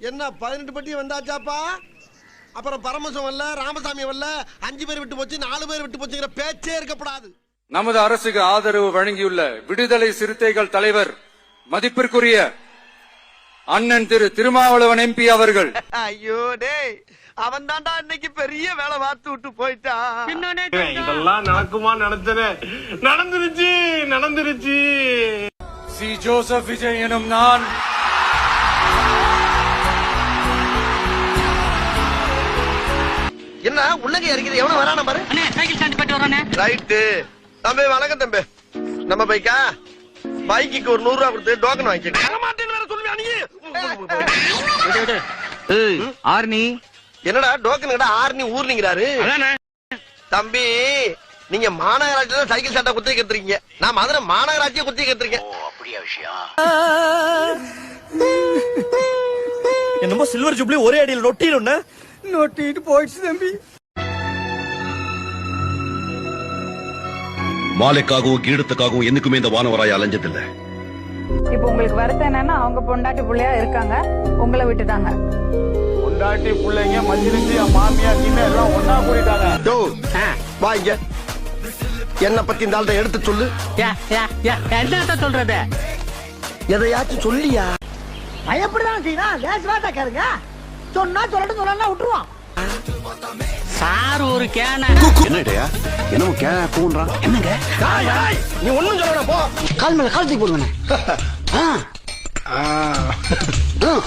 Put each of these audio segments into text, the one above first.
என்ன 18 பட்டி வந்தாச்சாப்பா? அப்புறம் பரமசம் வரல, ராமசாமி வரல, 5 பேர் விட்டு போச்சு, 4 பேர் விட்டு போச்சுங்கிற பேச்சே இருக்கப்படாது. நமது அரசுக்கு ஆதரவு வழங்கியுள்ள விடுதலை சிறுத்தைகள் தலைவர் மதிப்பிற்குரிய அண்ணன் திரு திருமாவளவன் எம்பி அவர்கள். ஐயோ டேய், அவன் தாண்டா இன்னைக்கு பெரிய வேலை பார்த்து விட்டு போயிட்டான். இதெல்லாம் நடக்குமா? நடந்துருச்சு. சி ஜோசப் விஜய் எனும் நான் என்ன உள்ளங்க இறக்குது? எவன வரானே பாரு. அண்ணே சைக்கிள் ஸ்டாண்ட் போட்டு வரானே. ரைட் தம்பி, வணக்கம் தம்பி. நம்ம பைக்கா? பைக்குக்கு ஒரு 100 ரூபா கொடுத்து டோக்கன் வாங்கிக்க. வர மாட்டேன்னு வேற சொல்லுவியா நீ? ஏய் ஆர்னி என்னடா டோக்கன் கடை ஆர்னி ஊர்னிங்கறாரு? அதானே தம்பி, நீங்க மாநகராட்சியில சைக்கிள் சாட்டா குத்தி கத்துறீங்க. நான் மதுரை மாநகராட்சியை குத்தி கத்துறேன். ஓ அப்படியே விஷயம். என்னமோ சில்வர் ஜூப்ளி ஒரே அடியில் நொட்டிடும்னா நொட்டிட்டு போயிடுச்சு தம்பி. மாலைக்காகவும் கீழத்துக்காகவும் என்னைக்குமே இந்த வானவராய அலைஞ்சதில்லை. இப்போ உங்களுக்கு வருத்தம் என்னன்னா அவங்க பொண்டாட்டி பிள்ளையா இருக்காங்க, உங்களை விட்டுட்டாங்க. பொண்டாட்டி பிள்ளைங்க மஞ்சிருச்சு மாமியா கீழ எல்லாம் ஒன்னா கூடிட்டாங்க. வாங்க, என்ன பத்தி இந்த ஆள்கிட்ட எடுத்து சொல்லு. என்ன சொல்றது? எதையாச்சும் சொல்லியா? பயப்படுதான் செய்யணும். லேசுவாட்டா கேளுங்க. சொன்னா சொல்லட்டும், சொல்லலாம் விட்டுருவான். சார் ஒரு கேன என்னடையா என்னமோ கூன்றான். என்னங்க நீ ஒண்ணும் சொல்லணும் போ. கால் மேல கால் தூக்கி போடுங்க.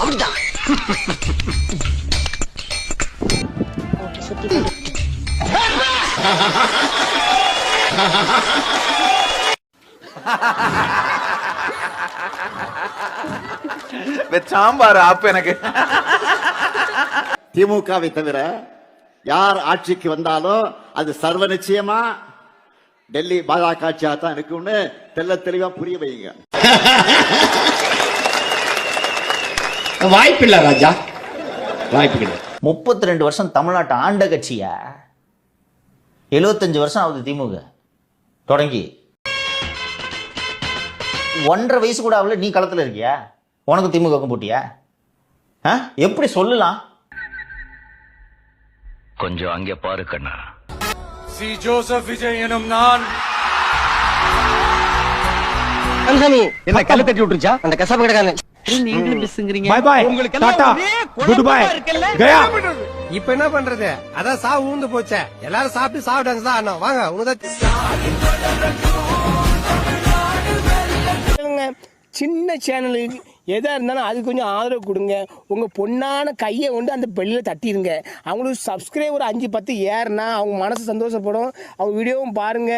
அப்படிதான். சாம்பார் ஆப்பு எனக்கு. திமுகவை தவிர யார் ஆட்சிக்கு வந்தாலும் அது சர்வ நிச்சயமா டெல்லி பாஜக ஆட்சியா தான் இருக்கும்னு தெல்ல தெளிவா புரிய வைங்க. வாய்ப்பில்ல ராஜா, வாய்ப்பு கிடையாது. 32 வருஷம் தமிழ்நாட்டை ஆண்ட கட்சியா? 75 வருஷம் ஆகுது திமுக தொடங்கி. 1.5 வயசு கூட ஆகல, நீ களத்துல இருக்கியா? உனக்கு திமுக போட்டியா? எப்படி சொல்லலாம்? கொஞ்சம் அங்கே பாரு கண்ணா. சி ஜோசப் விஜய் எனும் நான் கந்தசாமி என்ன கல்லு தட்டி விட்டுருச்சா? அந்த கசாப்பு கிடக்கான நீங்களும் பிசுங்கறீங்க. Bye bye tata good bye கயா. இப்ப என்ன பண்றது? அதான் சாவு ஊந்து போச்சே. எல்லாரும் சாப்பிட்டு சாப்பிட்டாங்க தான். வாங்க உனதான் சின்ன சேனலுக்கு எதா இருந்தாலும் அது கொஞ்சம் ஆதரவு கொடுங்க. உங்க பொண்ணான கையை கொண்டு அந்த பெல்லில் தட்டிடுங்க. அவங்களுக்கு சப்ஸ்கிரைபர் 5-10 ஏறுனா அவங்க மனசு சந்தோஷப்படும். அவங்க வீடியோவும் பாருங்க.